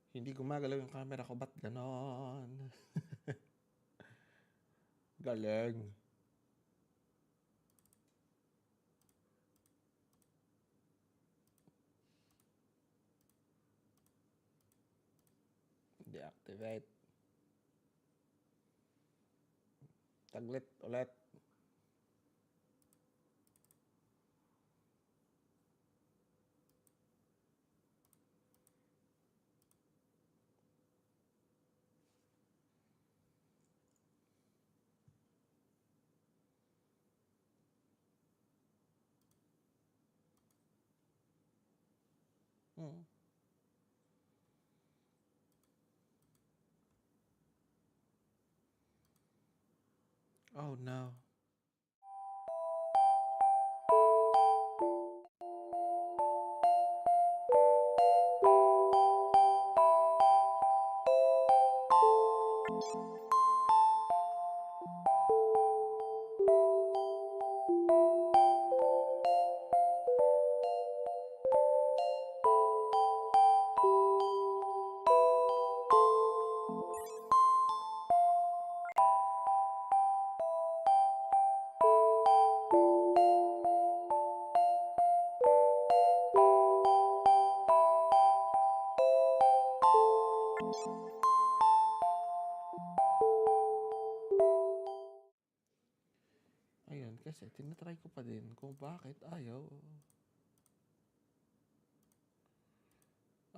Hindi gumagalaw yung camera ko, ba't ganon? Galing. Deactivate. Taglit ulit. Oh no. Ayun, kasi tinatry ko pa din kung bakit ayaw.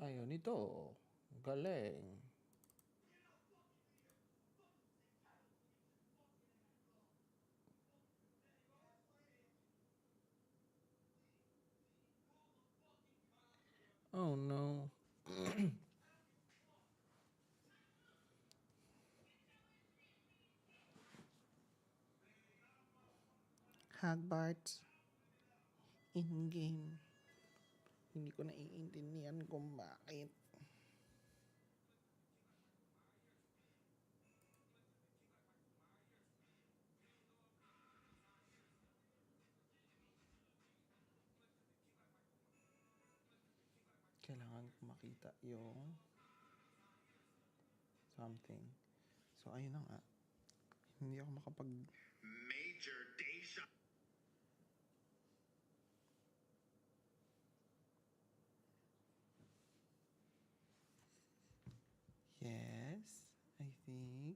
Ayaw nito. Galing. Oh no. Hogwarts. In-game. Hindi ko naiintindihan kung bakit. Kailangan ko makita yung something. So, ayun na nga. Hindi ako makapag... Major Deja. Yes, I think.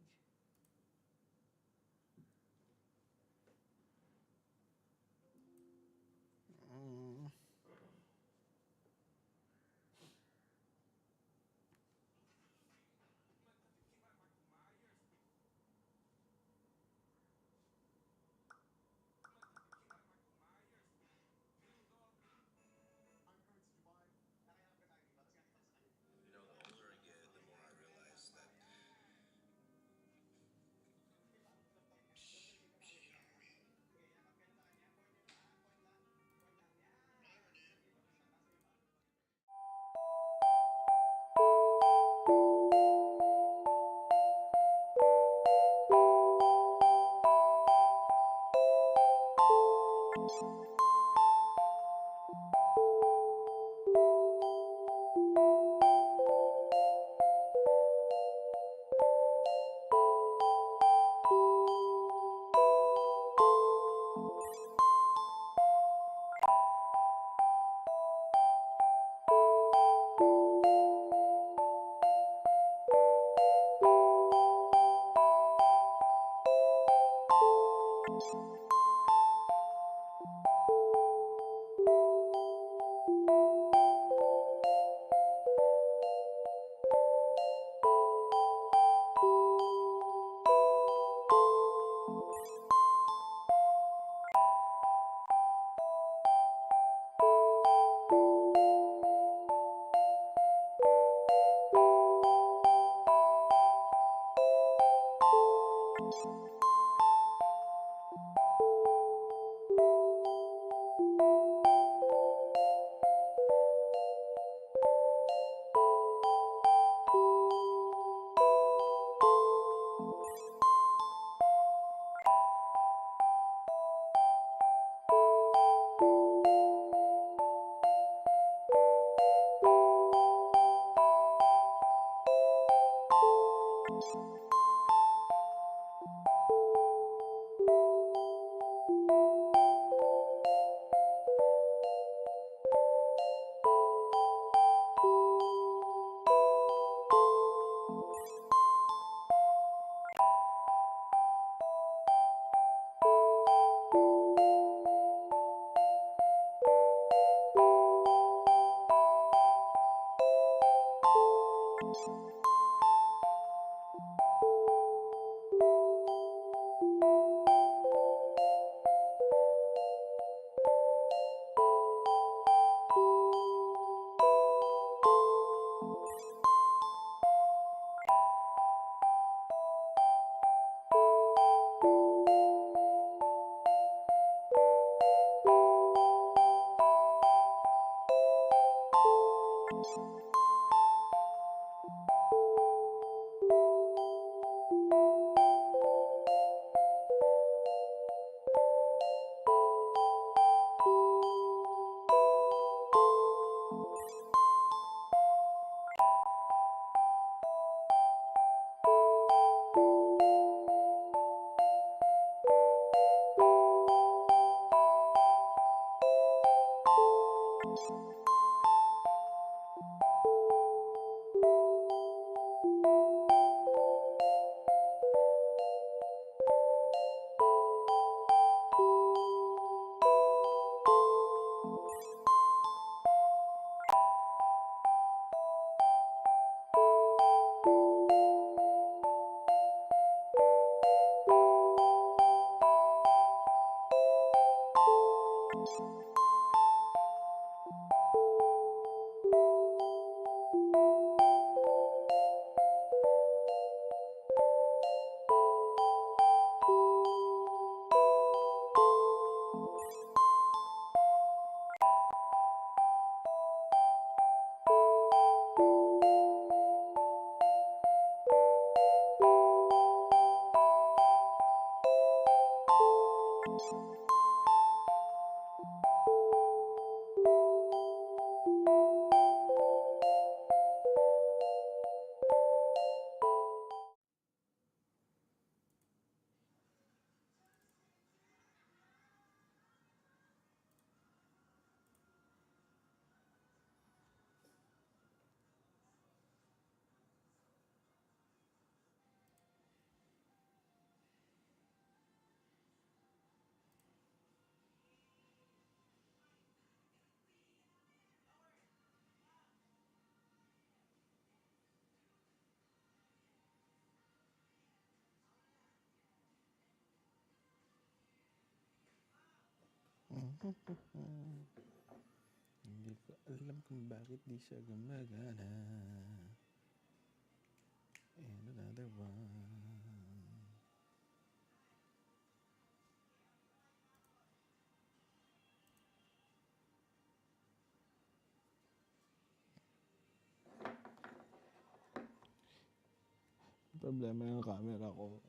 Hindi ko alam kung bakit di siya gumagana. And another one. Problema yung camera ko.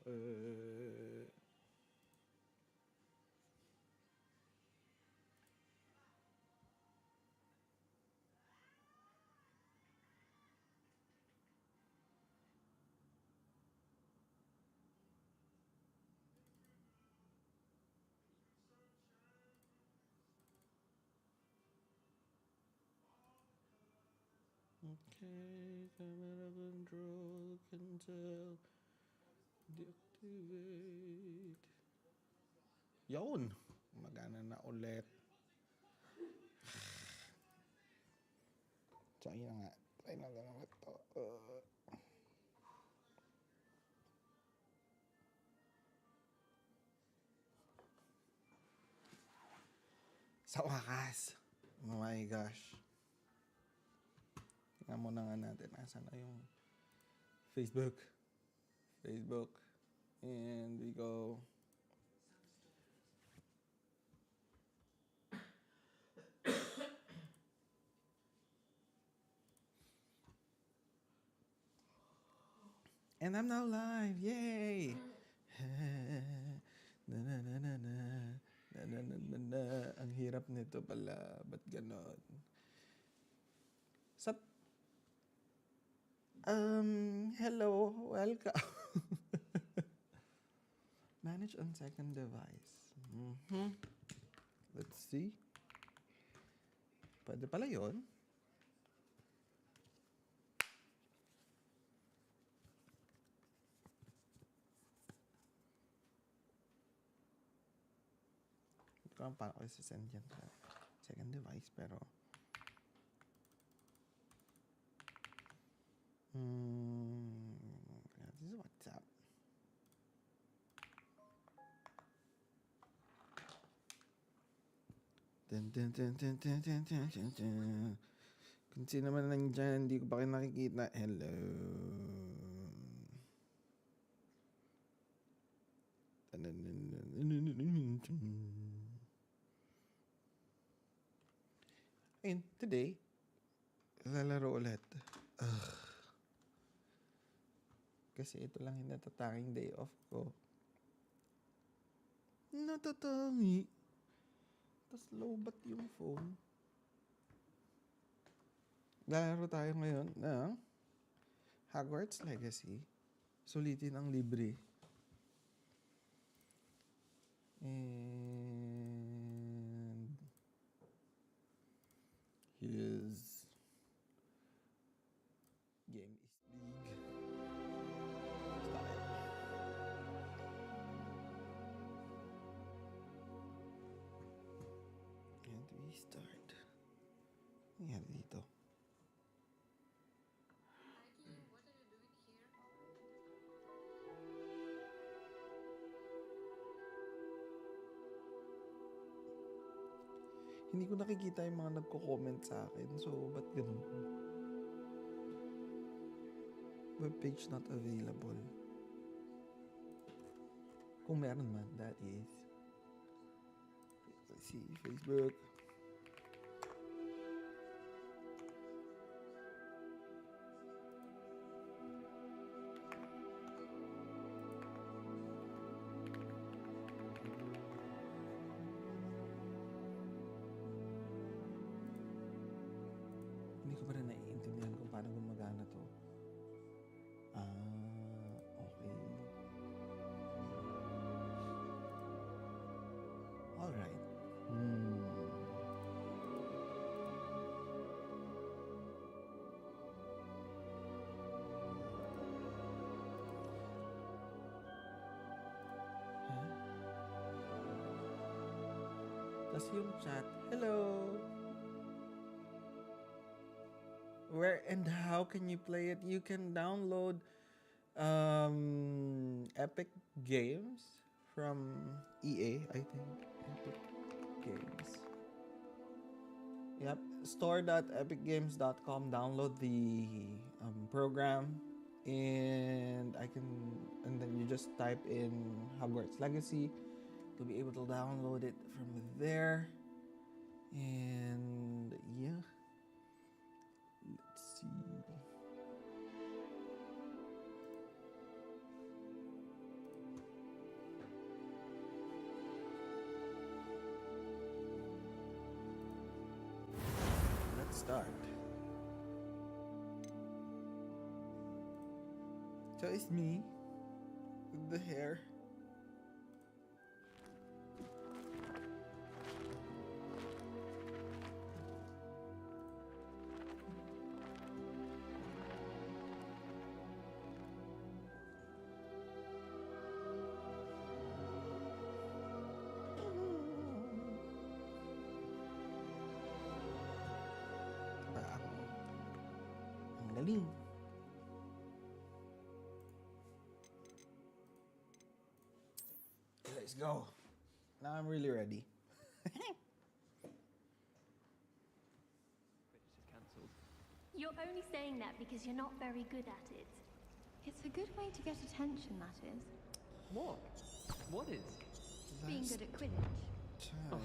Okay, camera control can tell. Deactivate. Yun. Magana na ulit. So, yun nga. Try na lang ulit to. Sa wakas. Oh my gosh. Tingnan muna nga natin. Asan na yung Facebook. And we go. And I'm now live. Yay! na na na na na na na na na na. Ang hirap nito pala. Ba't ganon? Sup? Hello. Welcome. Manage on second device. Let's see. Pwede pala yun. Hindi ko alam paano ko send yan sa second device, pero this is WhatsApp. Kung sino man lang dyan, hindi ko pa kayo nakikita. Hello. And today, lalaro ulit. Kasi ito lang yung natatanging day off ko. Natatangi. Tas lowbat yung phone. Lalaro tayo ngayon ng Hogwarts Legacy. Sulitin ang libre. And his game is big. And we start. Yan dito. Hindi ko nakikita yung mga nagko-comment sa akin. So, ba't ganun? Webpage not available. Kung meron man, that is. Let's see, Facebook. Hindi ko pa rin naiintindihan kung paano gumagana to. Okay. Alright. Huh? Tas yung chat, hello! Where and how can you play it? You can download Epic Games from EA, I think. Epic Games. Yep. Store.epicgames.com. Download the program, and then you just type in Hogwarts Legacy. You'll be able to download it from there. And yeah. Let's see. Let's start. So it's me with the hair. Galing. Let's go. Now I'm really ready. Quidditch is cancelled. You're only saying that because you're not very good at it. It's a good way to get attention, that is. What? What is? Being Last good at Quidditch. Oh, time,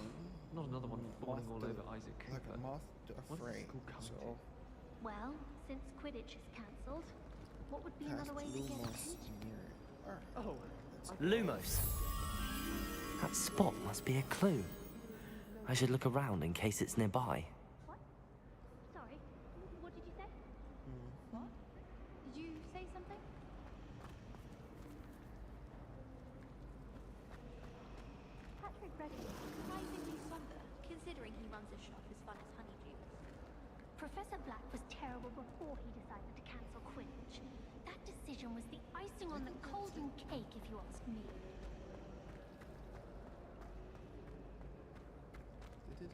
not another one falling all to- over Isaac like Cooper. a moth to a What is this frame. school coming So Well, since Quidditch is cancelled, what would be cast another way to get Lumos attention? near it. Alright, Oh, let's go. Lumos. That spot must be a clue. I should look around in case it's nearby. What? Sorry, what did you say? What? Did you say something? Patrick Reddy is surprisingly somber, considering he runs a shop as fun as Honeydew. Professor Black was terrible before he decided to cancel Quidditch. That decision was the icing on the golden cake, if you ask me. Is this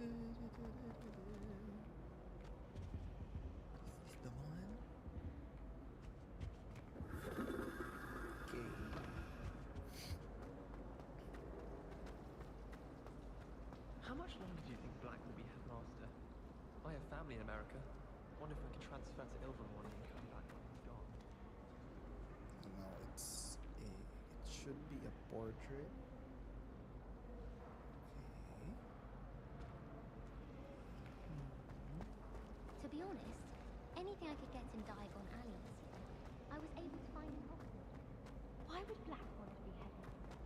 the one? Okay. how much longer do you think Black will be headmaster? I have family in America. Wonder if I can transfer to Ilvermorny and come back when he's gone. No, it should be a portrait. To be honest, anything I could get in Diagon Alley this year, I was able to find in Hogwarts. Why would Black want to be headmaster?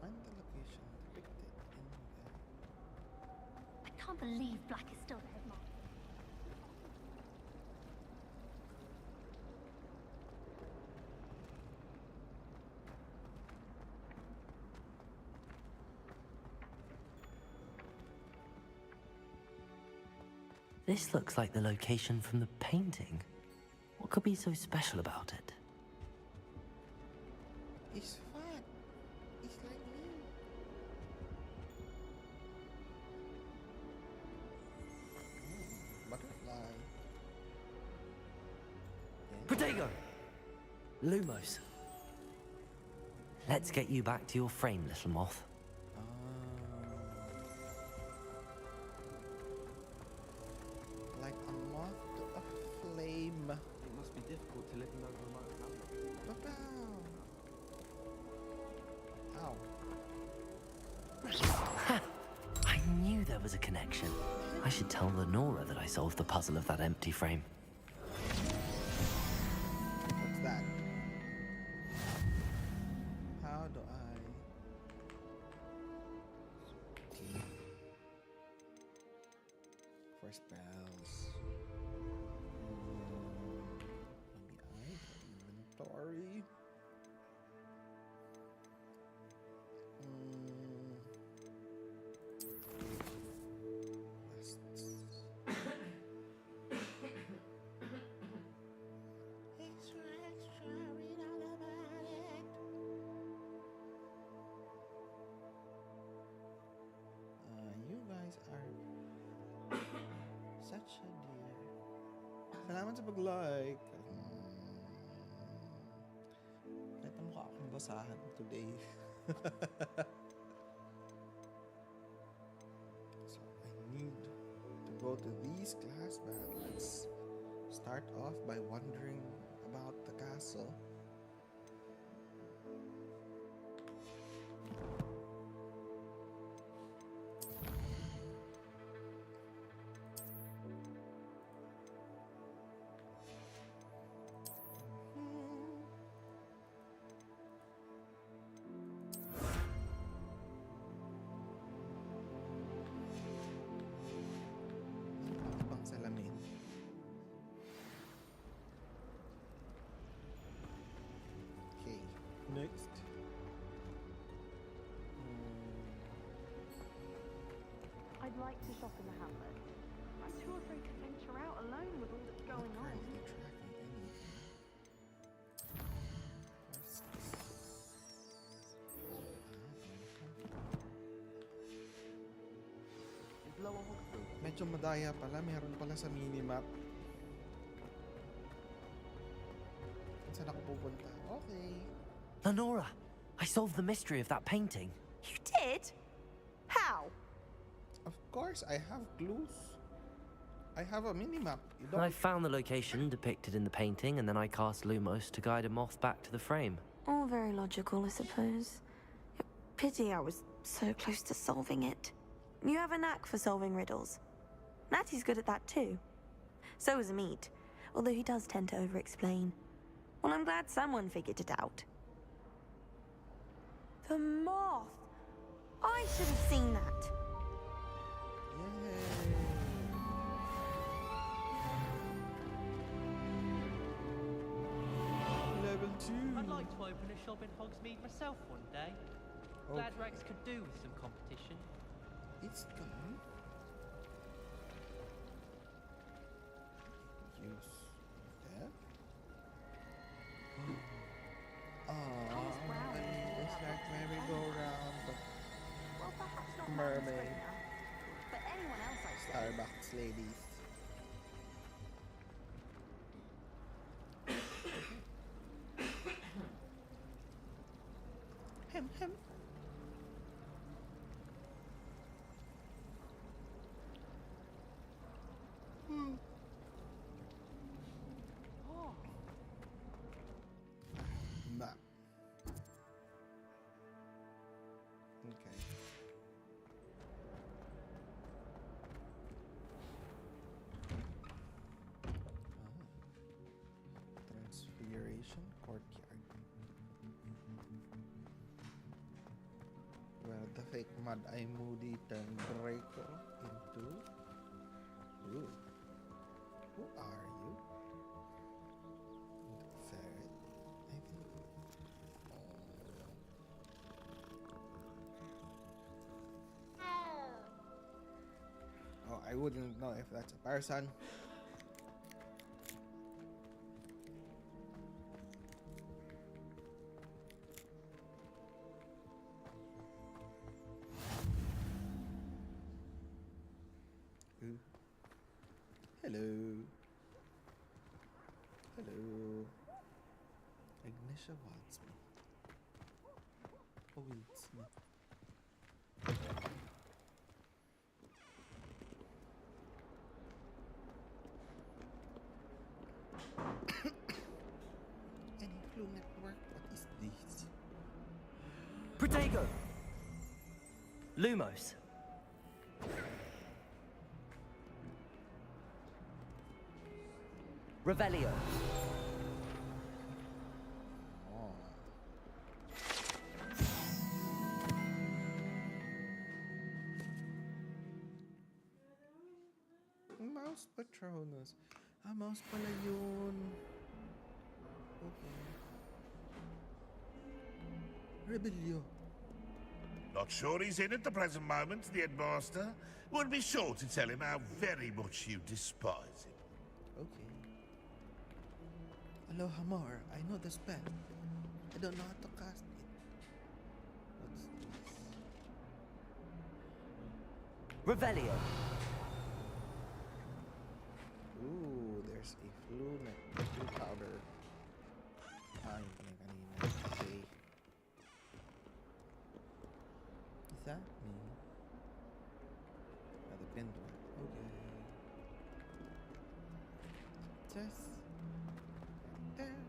Find the location depicted in the I can't believe Black is still the headmaster. This looks like the location from the painting. What could be so special about it? He's fat. He's like me. Butterfly. Protego! Lumos. Let's get you back to your frame, little moth. Like a moth to a flame. It must be difficult to live in those remote hamlets. Ow. I knew there was a connection. I should tell Lenora that I solved the puzzle of that empty frame. What's that? How do I... For spells. Maybe inventory. Lists. Extra, read all about it. You guys are such a dear. Salamat sa pag-like. Kahit ang mukha akong basahan today. So I need to go to these class battles. Start off by wondering about the castle. Ibang salamin. Medyo madaya pala. Meron pala sa minimap. Saan ako pupunta? Okay. Lenora, I solved the mystery of that painting. You did? How? Of course, I have clues. I have a minimap. You don't... I found the location depicted in the painting, and then I cast Lumos to guide a moth back to the frame. All very logical, I suppose. Pity I was so close to solving it. You have a knack for solving riddles. Natty's good at that too. So is Meat, although he does tend to over-explain. Well, I'm glad someone figured it out. The moth! I should have seen that. Yay. Level 2. I'd like to open a shop in Hogsmeade myself one day. Glad Okay. Rex could do with some competition. It's gone. Use that. It's like merry-go-round, but Well, perhaps not Mermaid. Mermaid's great enough. But anyone else I say. Starbucks ladies. Hem. Map. Okay. Transfiguration courtyard. Where the fake Mad-Eye Moody turned Draco into... Ooh. Who are you? The ferret, I think. Oh, I wouldn't know if that's a person. Ooh. Hello. Hello. Ignitia Wildsmith. Oh, Wildsmith. Any Flu Network? What is this? Protego! Lumos. Revelio. Oh. Mouse Patronus. Ah, mouse pala yun. Okay. Rebelio. Not sure he's in at the present moment, the headmaster. Would be sure to tell him how very much you despise him. Okay. Aloha more. I know the spell. I don't know how to cast it. What's this? Revelio. Ooh, there's a flu powder. Ah, yung pala kanina. Okay. Is that me? Ah, the pinned one. Okay. Just there.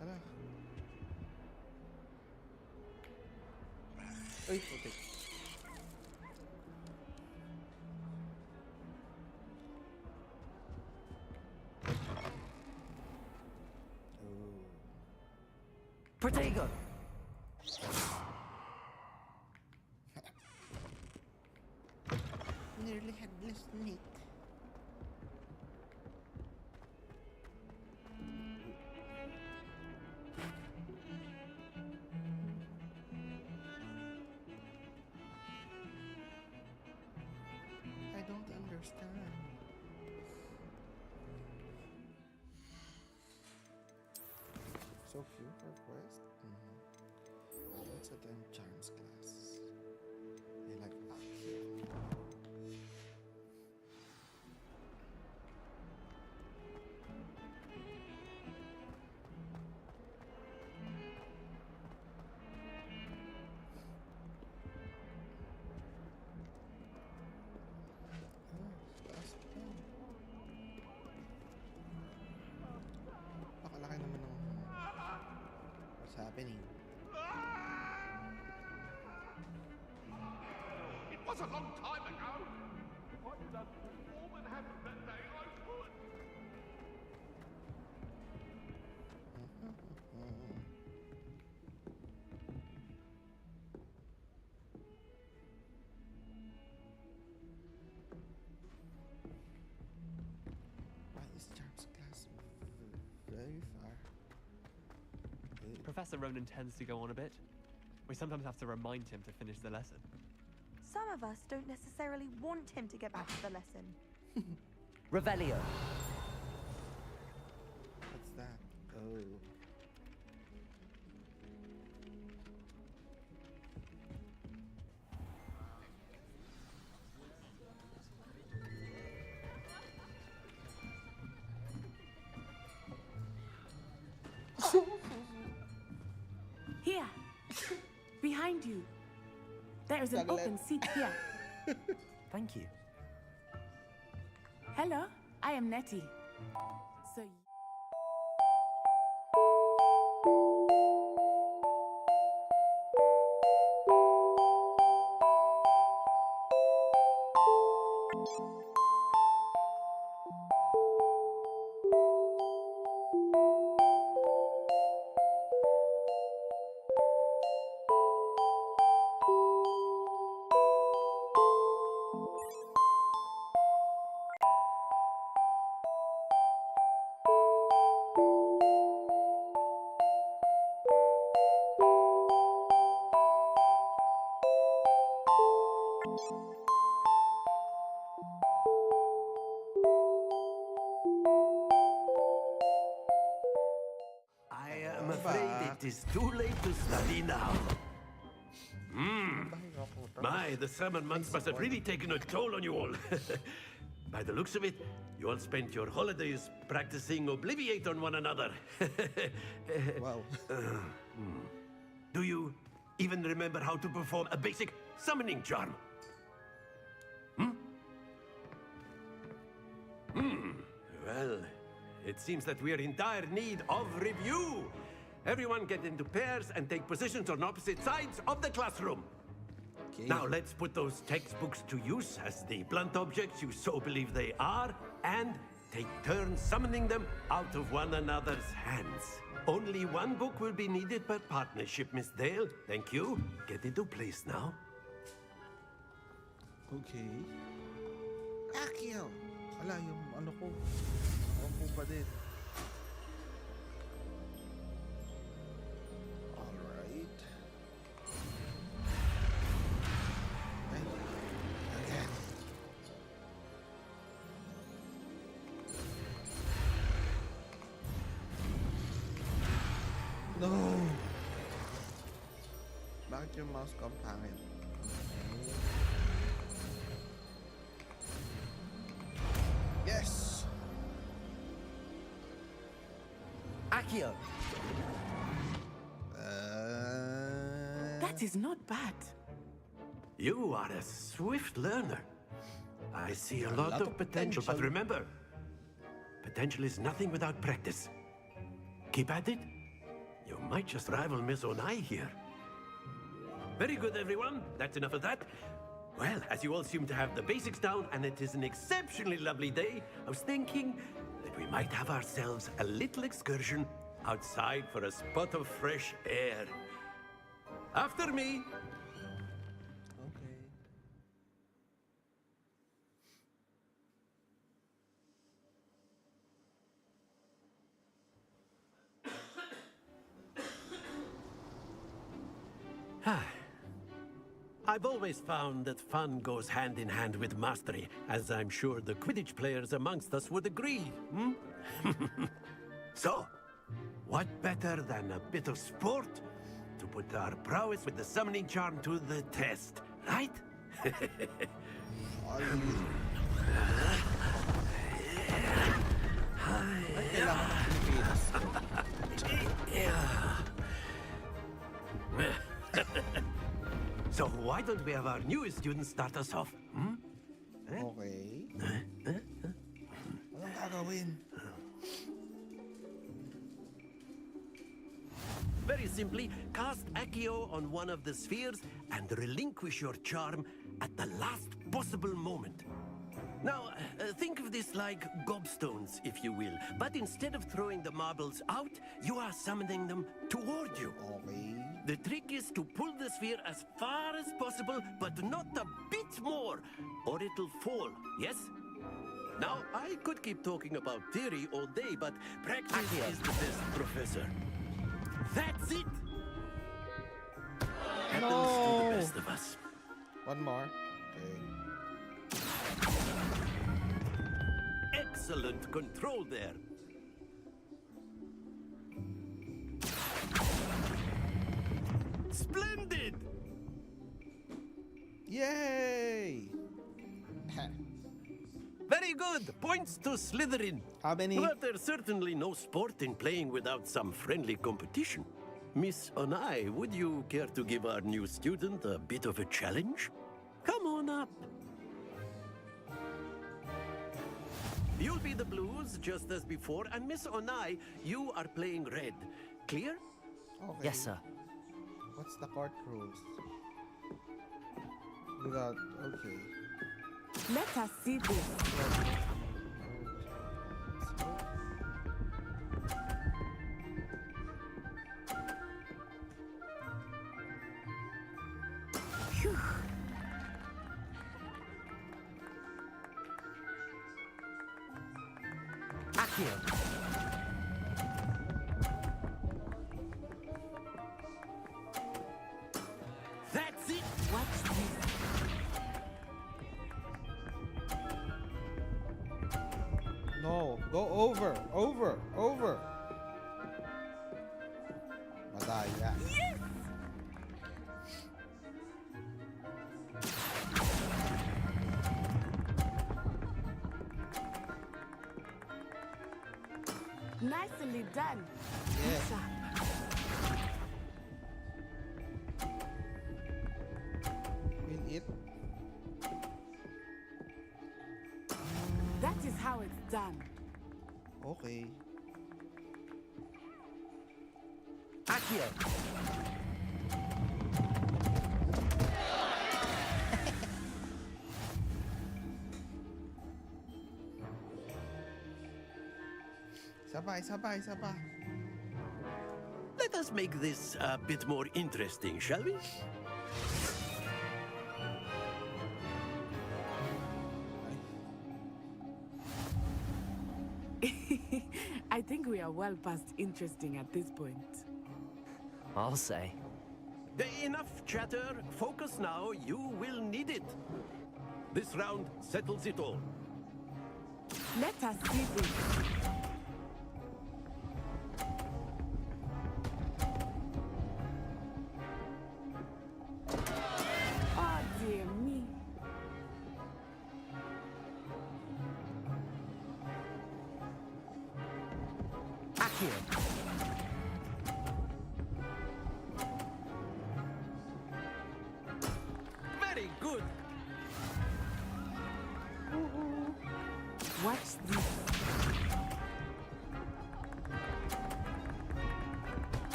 Hala. Uy, okay. Oh. Protego. Nearly headless Nick. I don't understand. So few for quest. Let's attend charms class. I like Akio. Class pa. Pakalaki naman ng... What's happening? It was a long time ago. If I could have all that happened that day, I would. Why is charms class very far? Professor Ronan tends to go on a bit. We sometimes have to remind him to finish the lesson. Some of us don't necessarily want him to get back to the lesson. Revelio. What's that? Oh. Here, behind you. There is an Chocolate. open seat here. Thank you. Hello, I am Nettie. So. I am afraid it is too late to study now. My, the summer months must have really taken a toll on you all. By the looks of it, you all spent your holidays practicing Obliviate on one another. Wow. Do you even remember how to perform a basic summoning charm? Well, it seems that we are in dire need of review. Everyone get into pairs and take positions on opposite sides of the classroom. Okay. Now let's put those textbooks to use as the blunt objects you so believe they are, and take turns summoning them out of one another's hands. Only one book will be needed per partnership, Miss Dale. Thank you. Get into place now. Okay. Akio! Ala, yung ano ko. Ako po pa din. Alright. Ay. Again. No! Bakit yung mouse ko ang pangit? Yes! Accio. That is not bad. You are a swift learner. I see a lot of potential, but remember, potential is nothing without practice. Keep at it. You might just rival Miss Onai here. Very good, everyone. That's enough of that. Well, as you all seem to have the basics down, and it is an exceptionally lovely day, I was thinking that we might have ourselves a little excursion outside for a spot of fresh air. After me. Okay. I've always found that fun goes hand in hand with mastery, as I'm sure the Quidditch players amongst us would agree. So, what better than a bit of sport to put our prowess with the summoning charm to the test, right? So why don't we have our newest student start us off? Okay. Anong gagawin? Very simply, cast Accio on one of the spheres and relinquish your charm at the last possible moment. Now, think of this like gobstones, if you will. But instead of throwing the marbles out, you are summoning them toward you. Okay. The trick is to pull the sphere as far as possible, but not a bit more, or it'll fall, yes? Now, I could keep talking about theory all day, but practice is the best professor. That's it! Happens to the best of us. One more. Okay. Excellent control there. Splendid! Yay! Very good. Points to Slytherin. How many? But there's certainly no sport in playing without some friendly competition. Miss Onai, would you care to give our new student a bit of a challenge? Come on up. You'll be the blues, just as before, and Miss Onai, you are playing red. Clear? Okay. Yes, sir. What's the court rules? Without. Okay. Let us see this. Phew. Accio. That's it. Watch this. No, go over, over. Madaya. Yes! Nicely done. Yeah. Sharp. Win it. That is how it's done. Okay. Accio. Sabay. Let us make this a bit more interesting, shall we? I think we are well past interesting at this point. I'll say. Enough chatter. Focus now. You will need it. This round settles it all. Let us see this. Oh dear me. Accio. Very good. Watch this.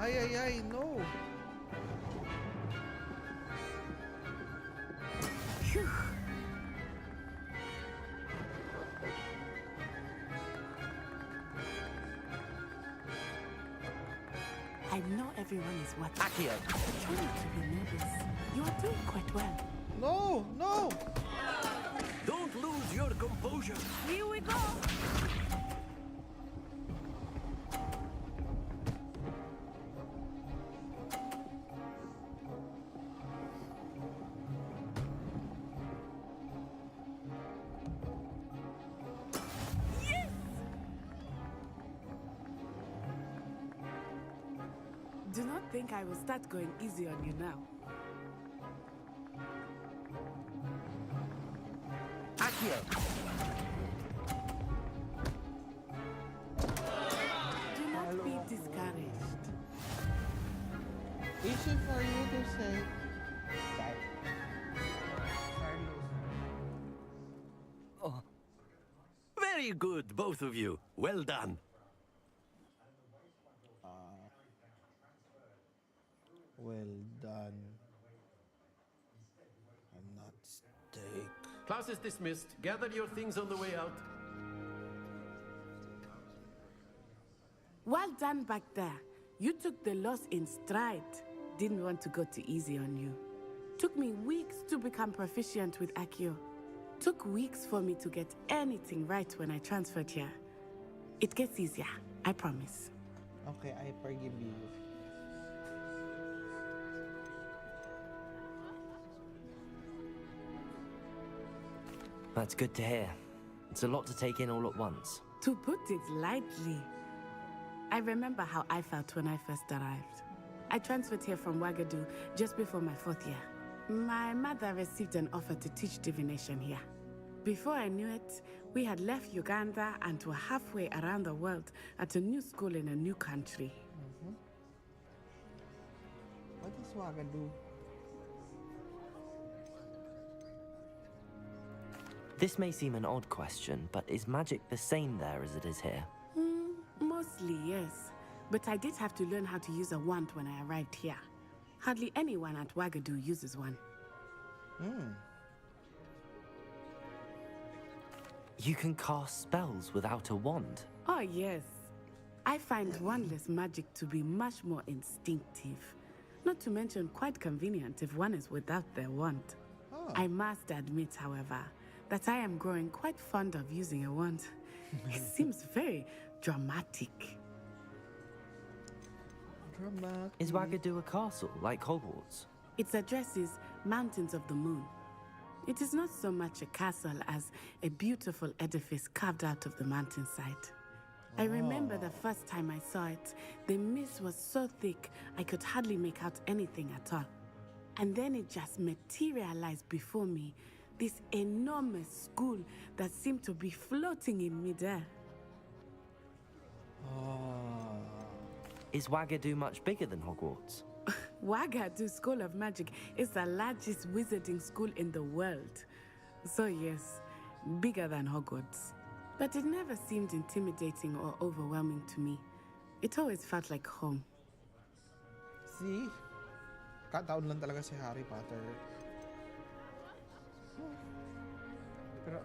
Ay, no. Phew. I know everyone is watching. Accio. But try not to be nervous. You are doing quite well. No. Don't lose your composure. Here we go. Do not think I will start going easy on you now. Accio! Do not be discouraged. Easy for you to say. Oh, Very good, both of you. Well done. Well done. I'm not steak. Class is dismissed. Gather your things on the way out. Well done back there. You took the loss in stride. Didn't want to go too easy on you. Took me weeks to become proficient with Accio. Took weeks for me to get anything right when I transferred here. It gets easier, I promise. Okay, I forgive you. that's good to hear. It's a lot to take in all at once. To put it lightly, I remember how I felt when I first arrived. I transferred here from Wagadu just before my 4th year. My mother received an offer to teach divination here. Before I knew it, we had left Uganda and were halfway around the world at a new school in a new country. What is Wagadu? This may seem an odd question, but is magic the same there as it is here? Mostly, yes. But I did have to learn how to use a wand when I arrived here. Hardly anyone at Wagadu uses one. You can cast spells without a wand. Oh, yes. I find wandless magic to be much more instinctive. Not to mention quite convenient if one is without their wand. I must admit, however, that I am growing quite fond of using a wand. It seems very dramatic. Is Wagadu a castle, like Hogwarts? Its address is Mountains of the Moon. It is not so much a castle as a beautiful edifice carved out of the mountainside. I remember the first time I saw it, the mist was so thick I could hardly make out anything at all. And then it just materialized before me, this enormous school that seemed to be floating in midair. Is Wagadu much bigger than Hogwarts? Wagadu School of Magic is the largest wizarding school in the world. So yes, bigger than Hogwarts. But it never seemed intimidating or overwhelming to me. It always felt like home. See? Kataon lang talaga si Harry Potter. Pero,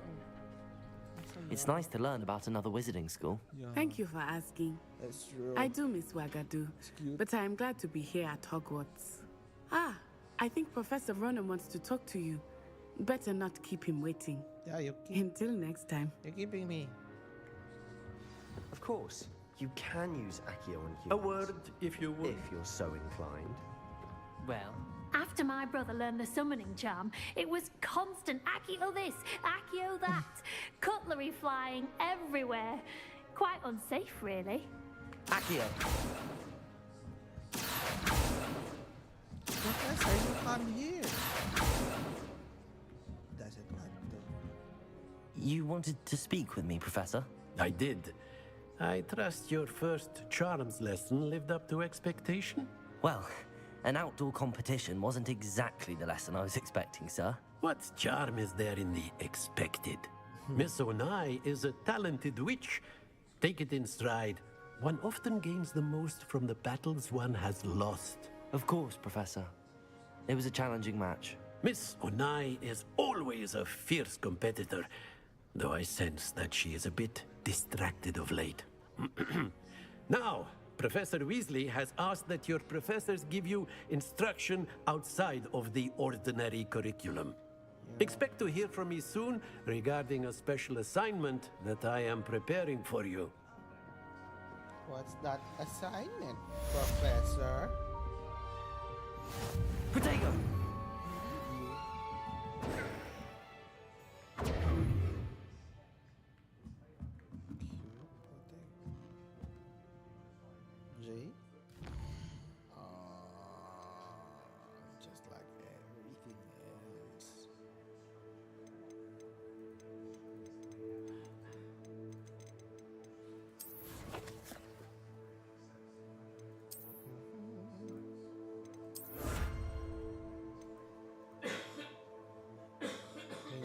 It's nice to learn about another wizarding school. Thank you for asking. That's true. I do miss Wagadu, but I am glad to be here at Hogwarts. I think Professor Ronan wants to talk to you. Better not keep him waiting. Yeah, Until next time. you're keeping me. Of course, you can use Accio on humans. A word, if you would. If you're so inclined. Well, After my brother learned the summoning charm, it was constant Accio this, Accio that, cutlery flying everywhere. Quite unsafe, really. Accio! Professor, you come here. Doesn't want to. You wanted to speak with me, Professor? I did. I trust your first charms lesson lived up to expectation? Well, an outdoor competition wasn't exactly the lesson I was expecting, sir. What charm is there in the expected? Miss Onai is a talented witch. Take it in stride. One often gains the most from the battles one has lost. Of course, Professor. It was a challenging match. Miss Onai is always a fierce competitor, though I sense that she is a bit distracted of late. Now, Professor Weasley has asked that your professors give you instruction outside of the ordinary curriculum. Expect to hear from me soon regarding a special assignment that I am preparing for you. What's that assignment, Professor? Protego! J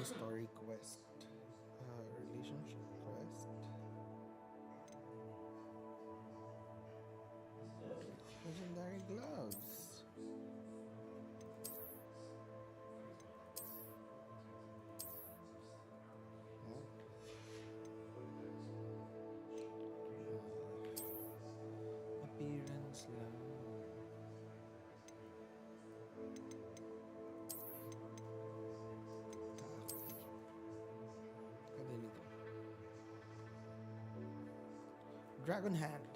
Any story quest? Relationship quest? Legendary gloves. Appearance lang. Kadalito. Dragon Hand.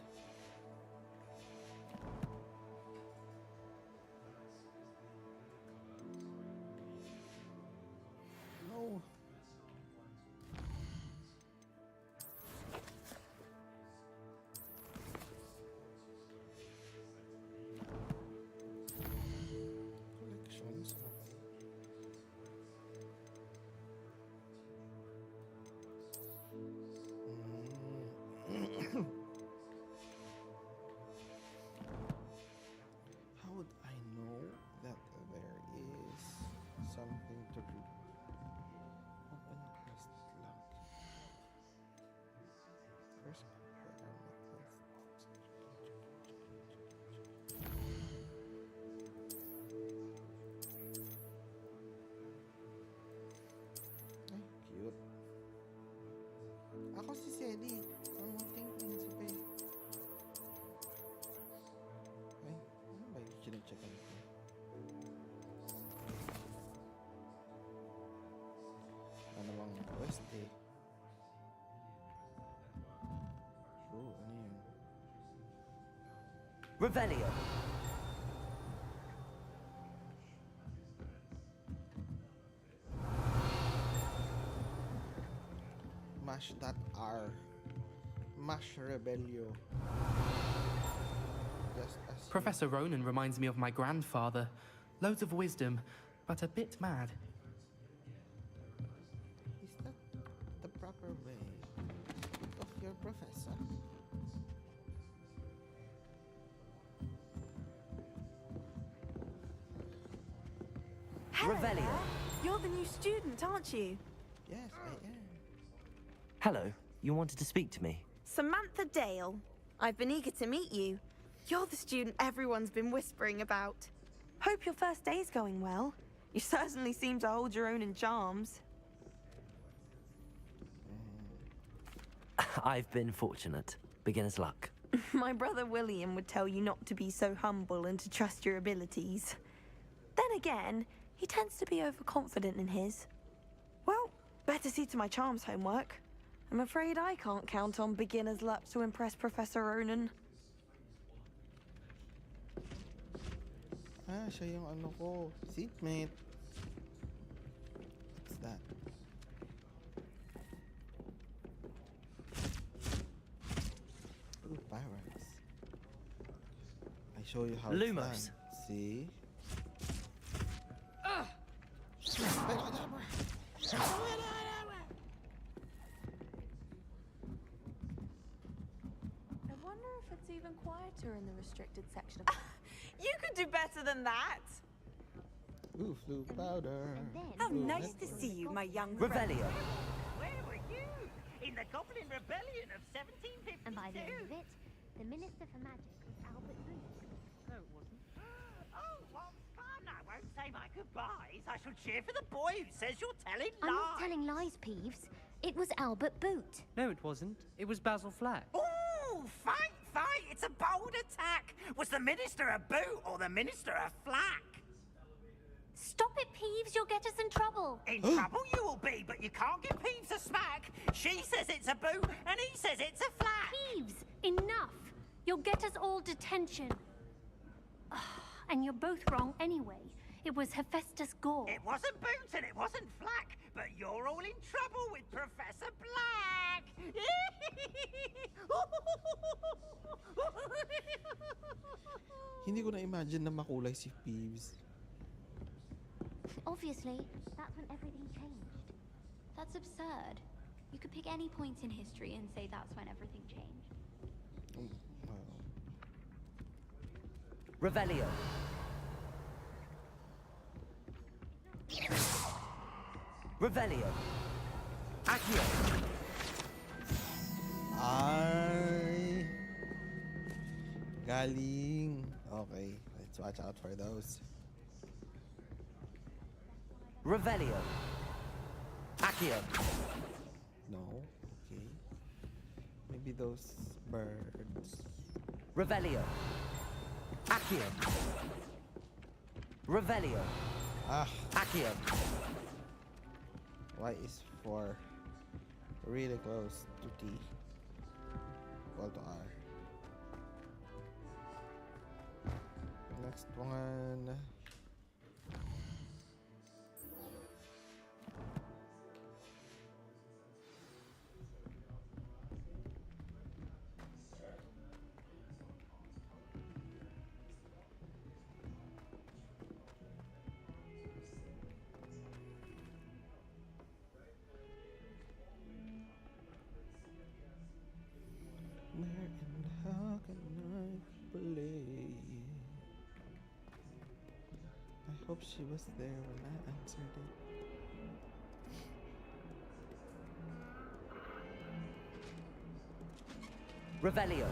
No. Collections. How would I know that there is something to do? Open quest log. First ay, cute. Ako si Sedi. Ang munting prinsipe. Ay, ano ba yung sinacheckan ko? Ano bang quest eh? Oh, ano yun? Revelio. Mash that R. Mash Rebelio. Just as you- Professor Ronan reminds me of my grandfather. Loads of wisdom, but a bit mad. Is that the proper way of your professor? Revelio. You're the new student, aren't you? Yes, I am. Hello. You wanted to speak to me? Samantha Dale. I've been eager to meet you. You're the student everyone's been whispering about. Hope your first day's going well. You certainly seem to hold your own in charms. I've been fortunate. Beginner's luck. My brother William would tell you not to be so humble and to trust your abilities. Then again, he tends to be overconfident in his. Well, better see to my charms homework. I'm afraid I can't count on beginner's luck to impress Professor Ronan. Ah, siya yung ano ko. Seatmate. What's that? Ooh, pirates. I show you how Lumos. it's done. See? I wonder if it's even quieter in the restricted section of... You could do better than that! Ooh, flu powder. How Flu nice to network. see you, my young friend. Revelio. Where were you? In the Goblin Rebellion of 1752? And by the end of it, the Minister for Magic was Albert Booth. No, it wasn't. Oh, well, fun. I won't say my goodbyes. I shall cheer for the boy who says you're telling lies. I'm not telling lies, Peeves. It was Albert Boot. No, it wasn't. It was Basil Flack. Ooh, fight, fight. It's a bold attack. Was the Minister a boot or the Minister a flack? Stop it, Peeves. You'll get us in trouble. In trouble you will be, but you can't give Peeves a smack. She says it's a boot, and he says it's a flack. Peeves, enough. You'll get us all detention. And you're both wrong anyway. It was Hephaestus Gore. It wasn't boot and it wasn't flack, but you're all in trouble with Professor Black. Hindi ko na-imagine na makulay si Peeves. Obviously, that's when everything changed. That's absurd. You could pick any point in history and say that's when everything changed. Wow. Revelio. Revelio. Accio. Ay. Galing. Okay, let's watch out for those. Revelio. Accio. No. Okay. Maybe those birds. Revelio. Accio. Revelio. Ah. Accio. Y is for really close to T. Equal to R. Next one. Where and how can I play? I hope she was there when I answered it. Revelio.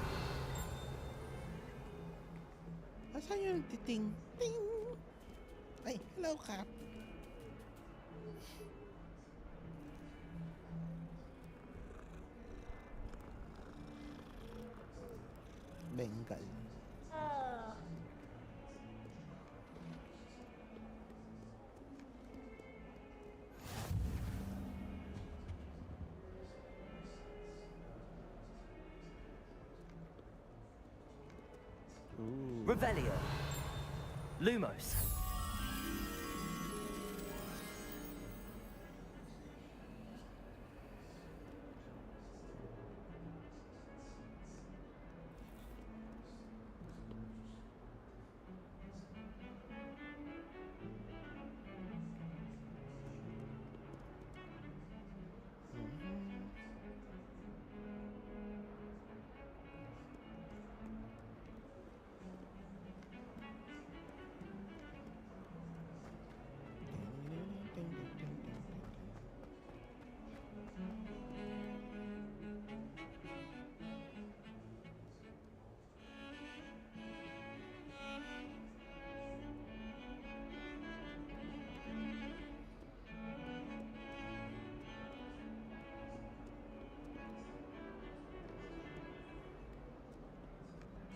Asan yung titing? Ting! Ay, hello, Cap. Bengal. Ooh. Revelio. Lumos.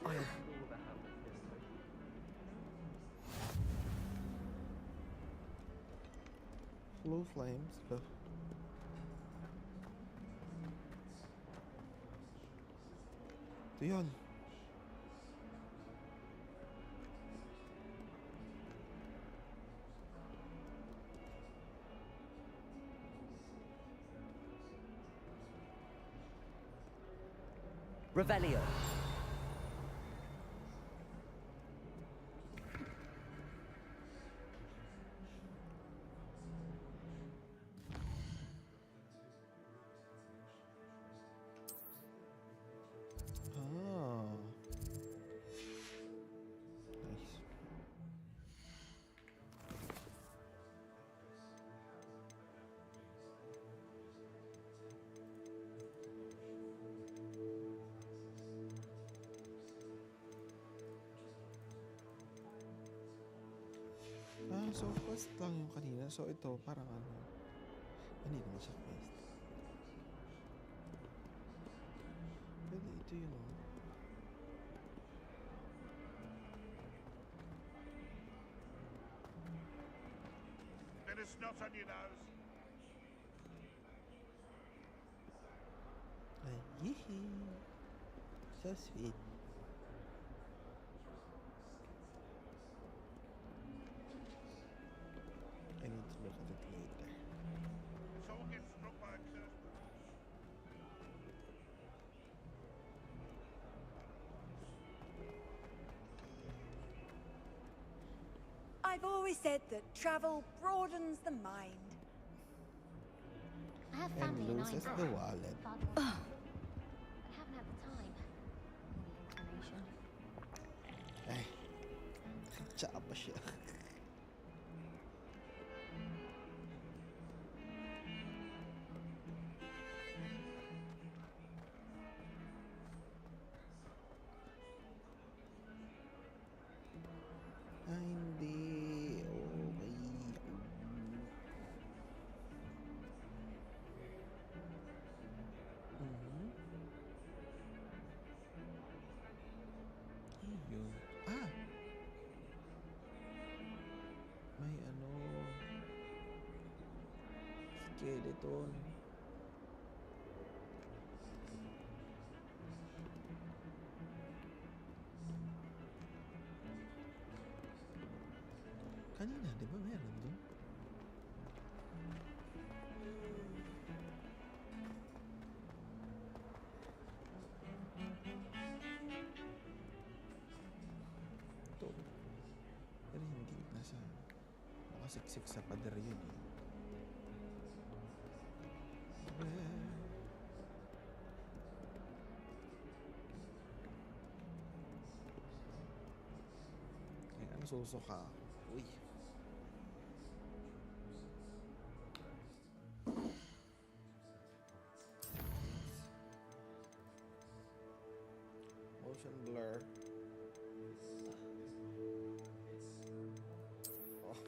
I adore the Hamlet history. Blue flames. But ito yun. Revelio. Ah. Nice. Ah, so quest lang yung kanina. So ito parang ano. Hindi naman siya quest. Pwede ito yun oh. Bit of snot on your nose. Ay, yee. So sweet. I need to look at it later. Someone gets struck by a curse. I've always said that travel broadens the mind. I have And family in loses Ireland. the wallet. Father was ill. I haven't had the time. Inclination. Ay. Tsaka pa siya. skeleton. Kanina, di ba meron dun? Ito. Pero hindi. Nakasiksik sa pader yun eh. Kaya nasusuka. Uy. Motion blur. Oh.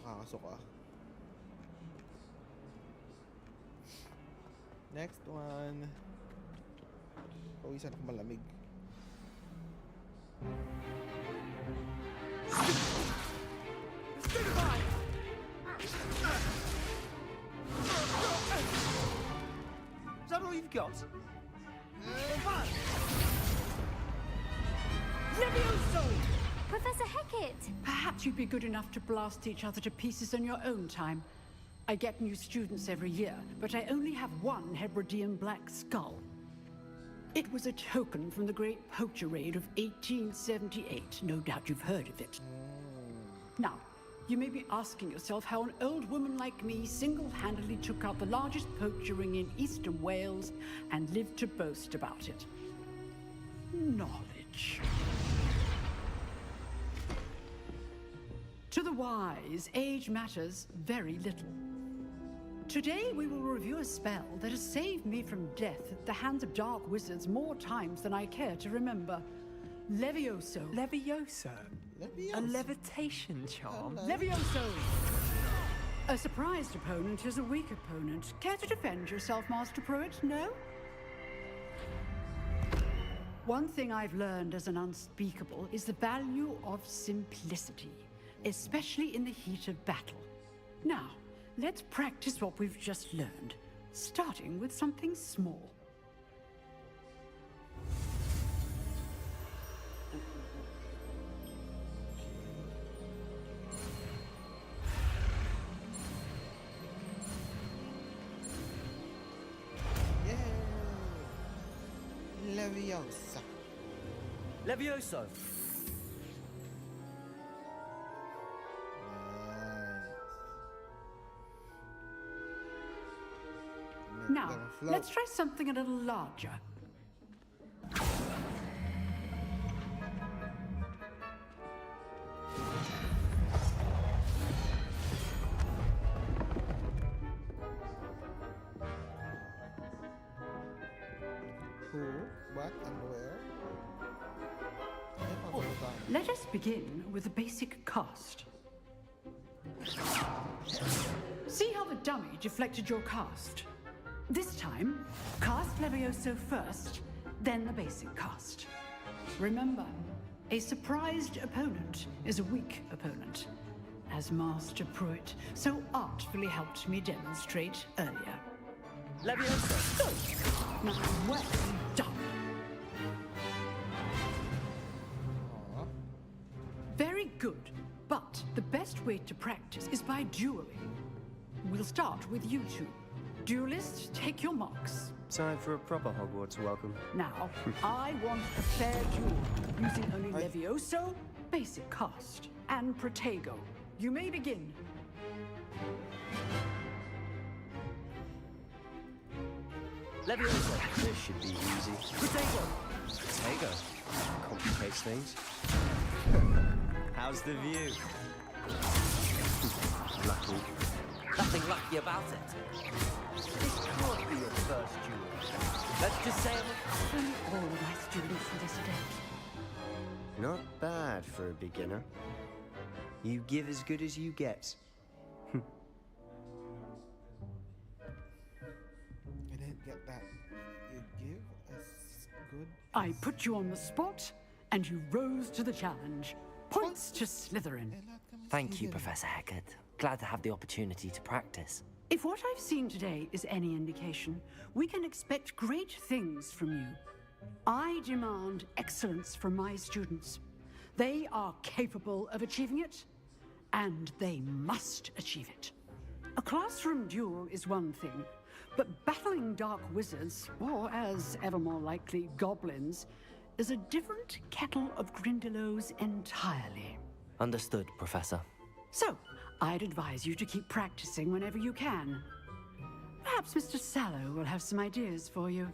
Nakakasuka. Next one. Pawisan ako malamig. Is that all you've got? Levioso! Professor Hecat! Perhaps you'd be good enough to blast each other to pieces in your own time. I get new students every year, but I only have one Hebridean black skull. It was a token from the Great Poacher Raid of 1878. No doubt you've heard of it. Now, you may be asking yourself how an old woman like me single-handedly took out the largest poacher ring in eastern Wales and lived to boast about it. Knowledge. To the wise, age matters very little. Today we will review a spell that has saved me from death at the hands of dark wizards more times than I care to remember. Levioso. Levioso? A levitation charm? Levioso! A surprised opponent is a weak opponent. Care to defend yourself, Master Pruitt? No? One thing I've learned as an unspeakable is the value of simplicity, especially in the heat of battle. Now, let's practice what we've just learned, starting with something small. Leviosa. Levioso! Now, let's try something a little larger. Who, what, and where? Let us begin with a basic cast. See how the dummy deflected your cast? This time, cast Levioso first, then the basic cast. Remember, a surprised opponent is a weak opponent, as Master Pruitt so artfully helped me demonstrate earlier. Levioso! Now, well done. Very good, but the best way to practice is by dueling. We'll start with you two. Duelists, take your marks. Time for a proper Hogwarts welcome. Now, I want a fair duel, using only Levioso, basic cast, and Protego. You may begin. Levioso! This should be easy. Protego! Protego? Complicates things. How's the view? Lucky. Nothing lucky about it. This can't be your first duel. Let's just say Only all of my students for this event. Not bad for a beginner. You give as good as you get. I didn't get that. You give as good. I put you on the spot, and you rose to the challenge. Points to Slytherin. Thank you, Professor Hecat. Glad to have the opportunity to practice. If what I've seen today is any indication, we can expect great things from you. I demand excellence from my students. They are capable of achieving it, and they must achieve it. A classroom duel is one thing, but battling dark wizards, or as ever more likely, goblins, is a different kettle of Grindylows entirely. Understood, Professor. So, I'd advise you to keep practicing whenever you can. Perhaps Mr. Sallow will have some ideas for you.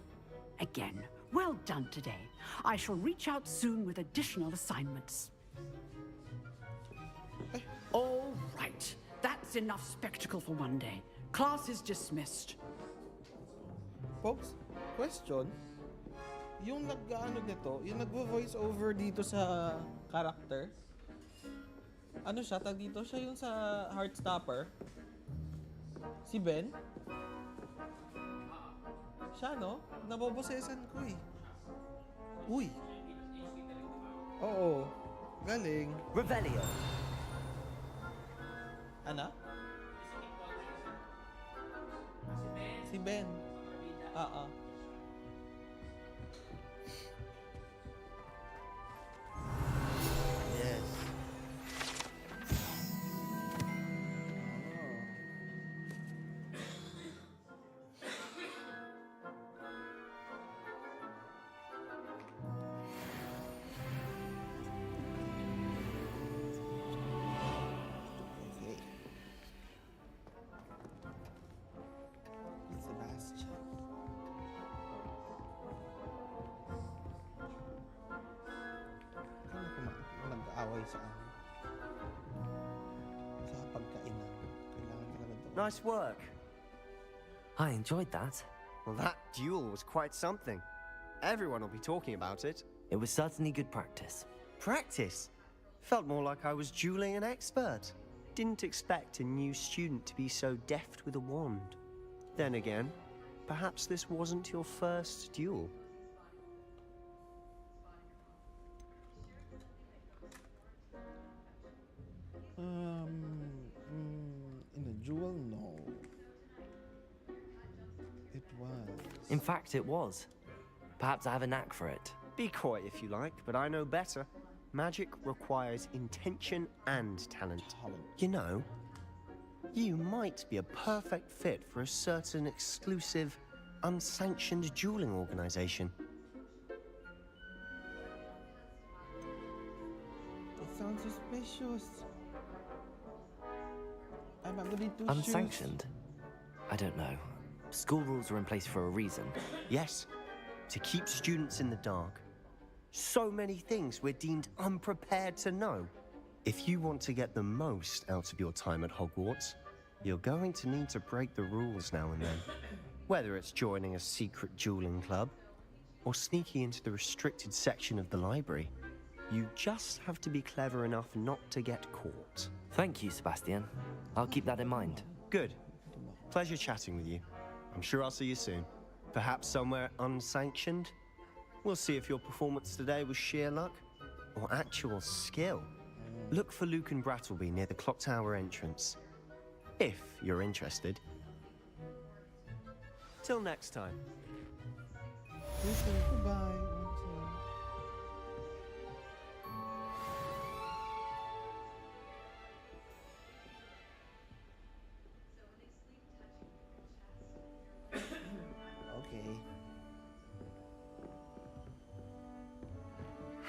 Again, well done today. I shall reach out soon with additional assignments. All right. That's enough spectacle for one day. Class is dismissed. Folks, question. Yung nag-ano dito, yung nagvo-voice over dito sa character, ano siya? Tag dito siya yung sa Heartstopper. Si Ben? Siya, no? Nabobosesan ko eh. Uy! Oo. Galing. Revelio. Ano? Si Ben. Oo. Yes. Okay. Sebastian. Kaya nag-aaway sa pagkainan. Kailangan talaga daw. Nice work. I enjoyed that. Well, that duel was quite something. Everyone will be talking about it. It was certainly good practice. Practice? Felt more like I was dueling an expert. Didn't expect a new student to be so deft with a wand. Then again, perhaps this wasn't your first duel. In a duel, no. It was. In fact, it was. Perhaps I have a knack for it. Be coy if you like, but I know better. Magic requires intention and talent. You know, you might be a perfect fit for a certain exclusive, unsanctioned dueling organization. It sounds suspicious. I'm gonna be too Unsanctioned? I don't know. School rules are in place for a reason. Yes, to keep students in the dark. So many things we're deemed unprepared to know. If you want to get the most out of your time at Hogwarts, you're going to need to break the rules now and then. Whether it's joining a secret dueling club or sneaking into the restricted section of the library, you just have to be clever enough not to get caught. Thank you, Sebastian. I'll keep that in mind. Good. Pleasure chatting with you. I'm sure I'll see you soon. Perhaps somewhere unsanctioned? We'll see if your performance today was sheer luck or actual skill. Look for Luke and Brattleby near the clock tower entrance, if you're interested. Till next time. Goodbye.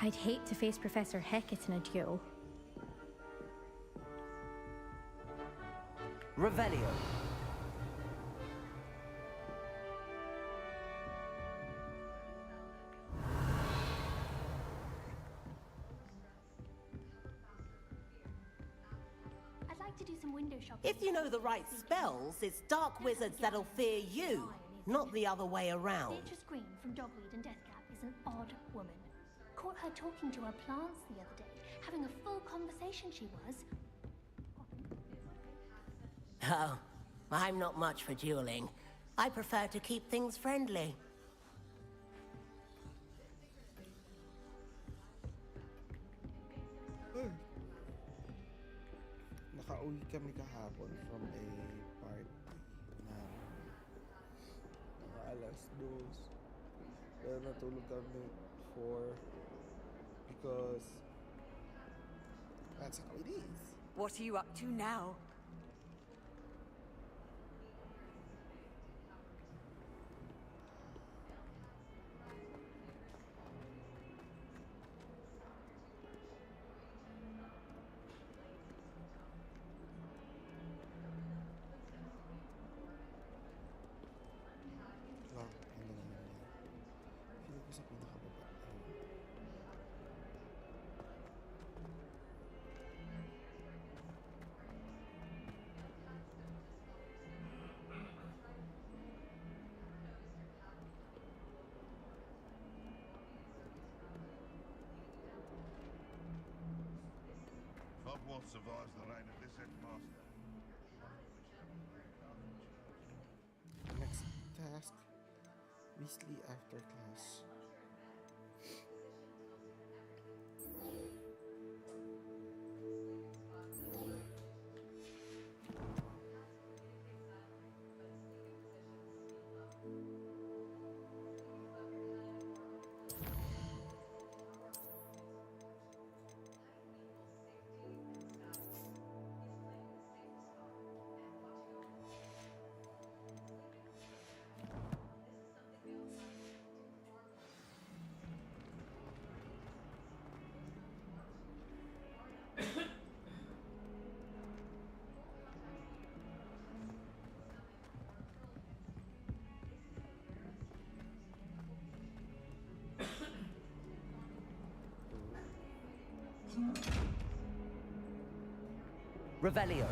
I'd hate to face Professor Hecat in a duel. Revelio. I'd like to do some window shopping. If you know the right spells, it's dark wizards that'll fear you, not the other way around. Beatrice Green from Dogweed and Deathcap is an odd woman. Caught her talking to her plants the other day, having a full conversation she was. Oh, I'm not much for dueling. I prefer to keep things friendly. Nakauwi kami kahapon from a party ng mga alas 2. Pero natulog kami 4 because that's how it is. What are you up to now? Clock, ano naman yan. Feel ko sa pinakababa. Hogwarts survives the reign of this headmaster. Next task, Weasley after class. Revelio.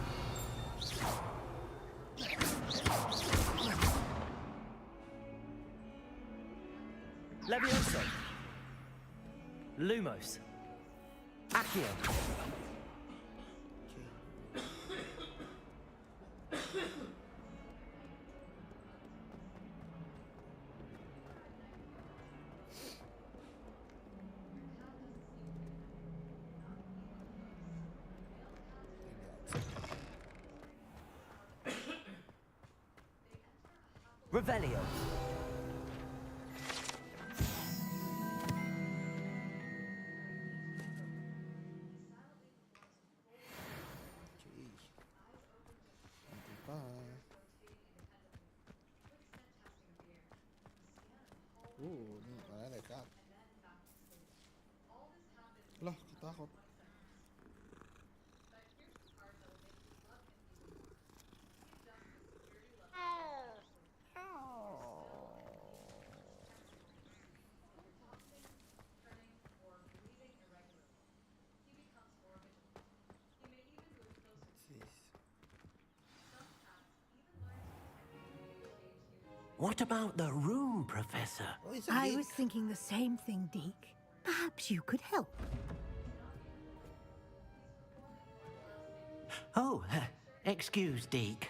Levioso. Lumos. Accio. Revelio. Hindi pa. Wala na ka. Lah, katakot. What about the room, Professor? I was thinking the same thing, Deke. Perhaps you could help. Oh, excuse, Deke.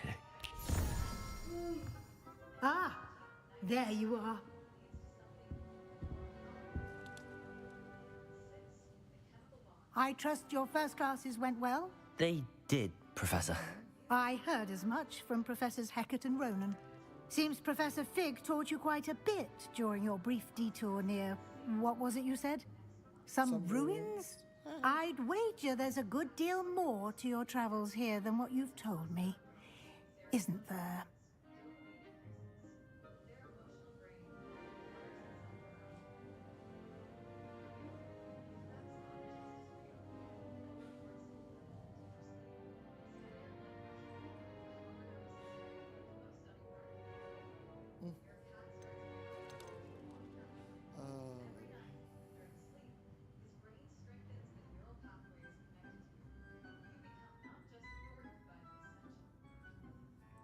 Ah, there you are. I trust your first classes went well? They did, Professor. I heard as much from Professors Hecat and Ronan. Seems Professor Fig taught you quite a bit during your brief detour near... what was it you said? Some ruins? I'd wager there's a good deal more to your travels here than what you've told me. Isn't there?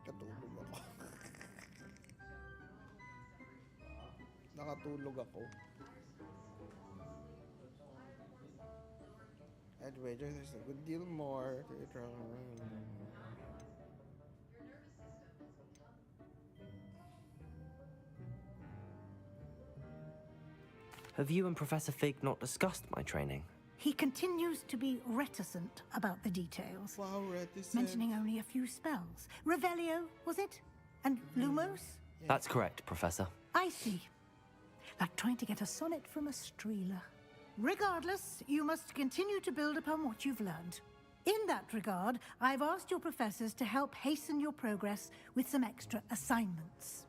Katulog ako. Nakatulog ako. I'd wager there's a good deal more to your travel. Have you and Professor Fig not discussed my training? he continues to be reticent about the details. Wow, reticent. Mentioning only a few spells. Revelio, was it? And Lumos? That's correct, Professor. I see. Like trying to get a sonnet from a streeler. Regardless, you must continue to build upon what you've learned. In that regard, I've asked your professors to help hasten your progress with some extra assignments.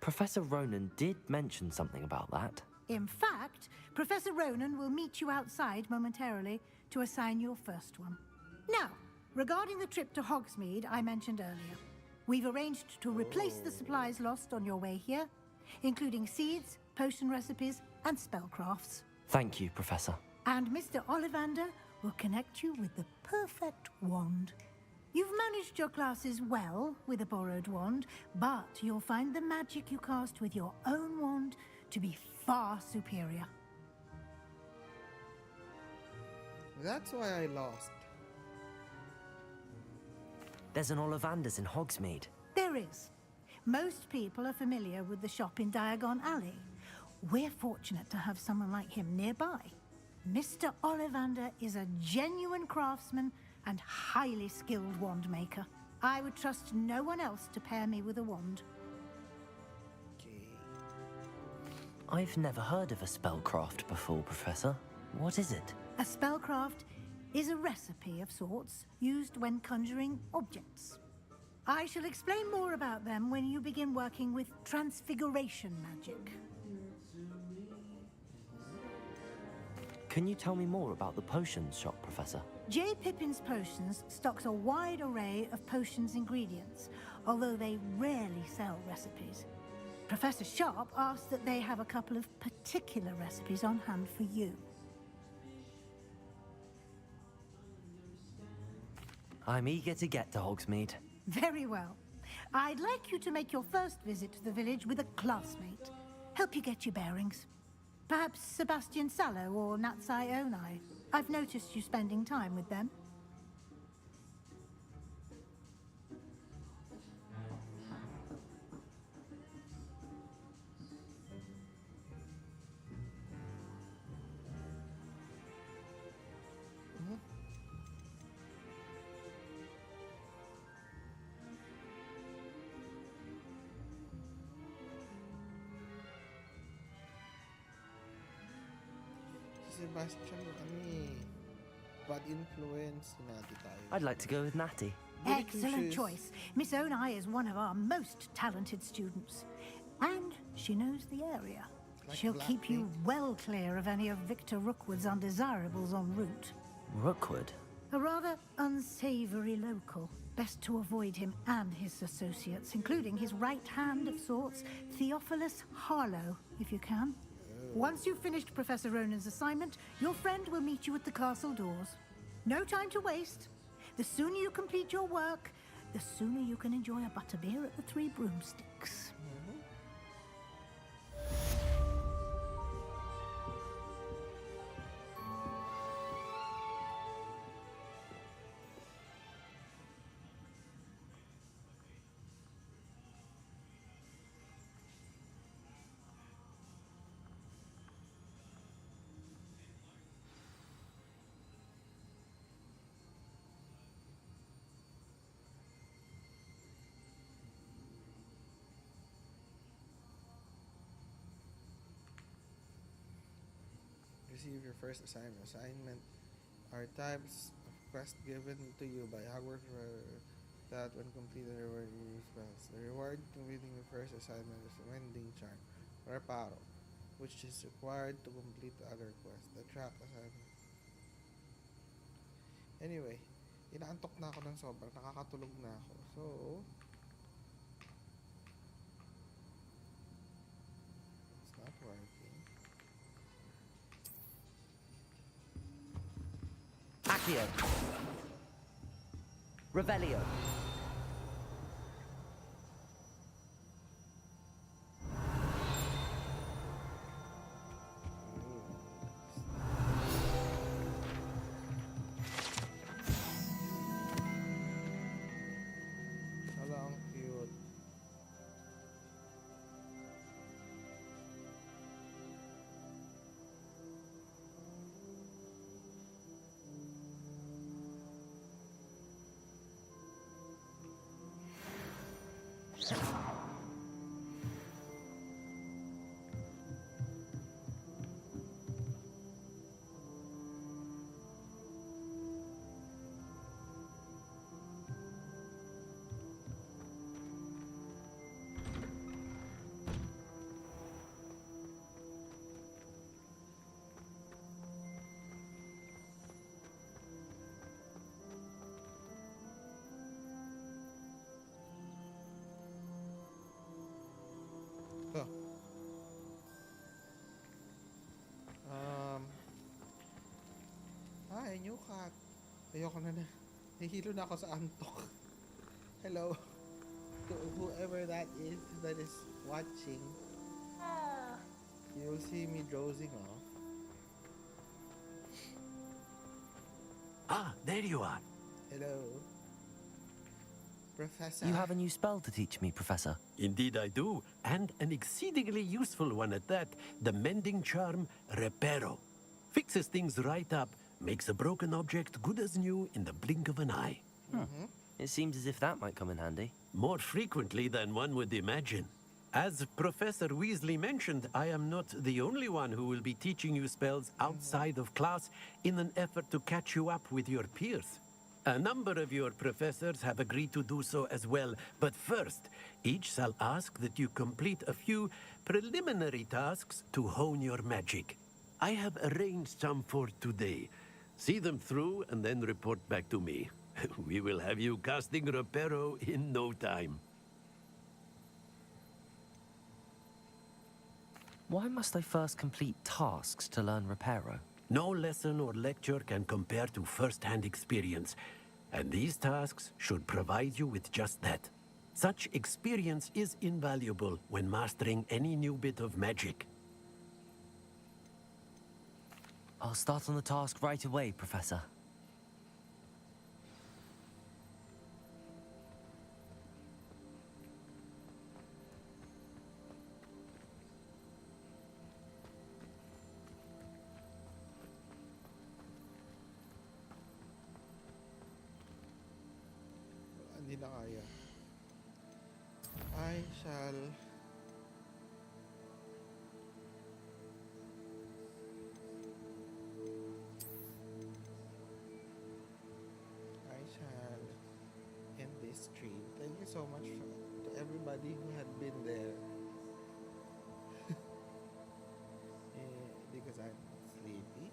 Professor Ronan did mention something about that. In fact, Professor Ronan will meet you outside momentarily to assign your first one. Now, regarding the trip to Hogsmeade I mentioned earlier, we've arranged to replace the supplies lost on your way here, including seeds, potion recipes, and spellcrafts. Thank you, Professor. And Mr. Ollivander will connect you with the perfect wand. You've managed your classes well with a borrowed wand, but you'll find the magic you cast with your own wand to be far superior. That's why I lost. There's an Ollivander's in Hogsmeade. There is. Most people are familiar with the shop in Diagon Alley. We're fortunate to have someone like him nearby. Mr. Ollivander is a genuine craftsman and highly skilled wand maker. I would trust no one else to pair me with a wand. I've never heard of a spellcraft before, Professor. What is it? A spellcraft is a recipe of sorts used when conjuring objects. I shall explain more about them when you begin working with transfiguration magic. Can you tell me more about the potions shop, Professor? J. Pippin's Potions stocks a wide array of potions ingredients, although they rarely sell recipes. Professor Sharp asked that they have a couple of particular recipes on hand for you. I'm eager to get to Hogsmeade. Very well. I'd like you to make your first visit to the village with a classmate. Help you get your bearings. Perhaps Sebastian Sallow or Natsai Onai. I've noticed you spending time with them. Sebastian, bad influence, Natty tayo. I'd like to go with Natty. Excellent choice. Miss Onai is one of our most talented students. And she knows the area. Like She'll keep you Blackpink. well clear of any of Victor Rookwood's undesirables en route. Rookwood? A rather unsavory local. Best to avoid him and his associates, including his right hand of sorts, Theophilus Harlow, if you can. Once you've finished Professor Ronan's assignment, your friend will meet you at the castle doors. No time to waste. The sooner you complete your work, the sooner you can enjoy a butterbeer at the Three Broomsticks. Receive your first assignment. Assignment are types of quest given to you by Hogwarts that when completed reward you spells. The reward completing your first assignment is a Mending Charm, Reparo, which is required to complete the other quest. The track assignment. Anyway, inaantok na ako ng sobra. Nakakatulog na ako. So, it's not working. Accio. Revelio. Hala, ang cute. Ayoko na na. Nahihilo na ako sa Antok. Hello. To whoever that is watching. You'll see me dozing off. Ah, there you are. Hello. Professor. You have a new spell to teach me, Professor. Indeed I do, and an exceedingly useful one at that. The mending charm, Reparo. Fixes things right up, makes a broken object good as new in the blink of an eye. It seems as if that might come in handy. More frequently than one would imagine. As Professor Weasley mentioned, I am not the only one who will be teaching you spells outside of class in an effort to catch you up with your peers. A number of your professors have agreed to do so as well, but first, each shall ask that you complete a few preliminary tasks to hone your magic. I have arranged some for today. See them through and then report back to me. We will have you casting Reparo in no time. Why must I first complete tasks to learn Reparo? No lesson or lecture can compare to first-hand experience, and these tasks should provide you with just that. Such experience is invaluable when mastering any new bit of magic. I'll start on the task right away, Professor. Hindi na kaya. I shall end this stream. Thank you so much to everybody who had been there. Because I'm sleepy.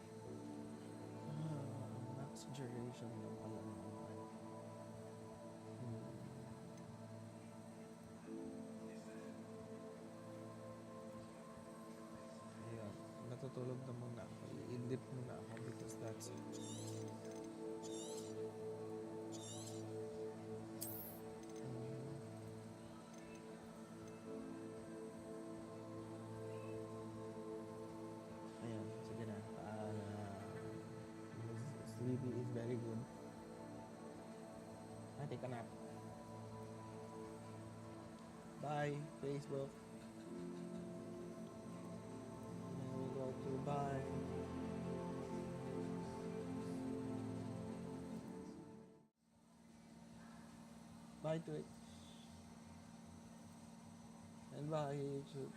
Max duration lang pala naman. Ayan, natutulog na muna ako. I-dip muna ako because that's it. Ayan, sige na. Sleepy is very good. Take a nap. Bye, Facebook. And then we go to bye. Bye, Twitch. And bye, YouTube.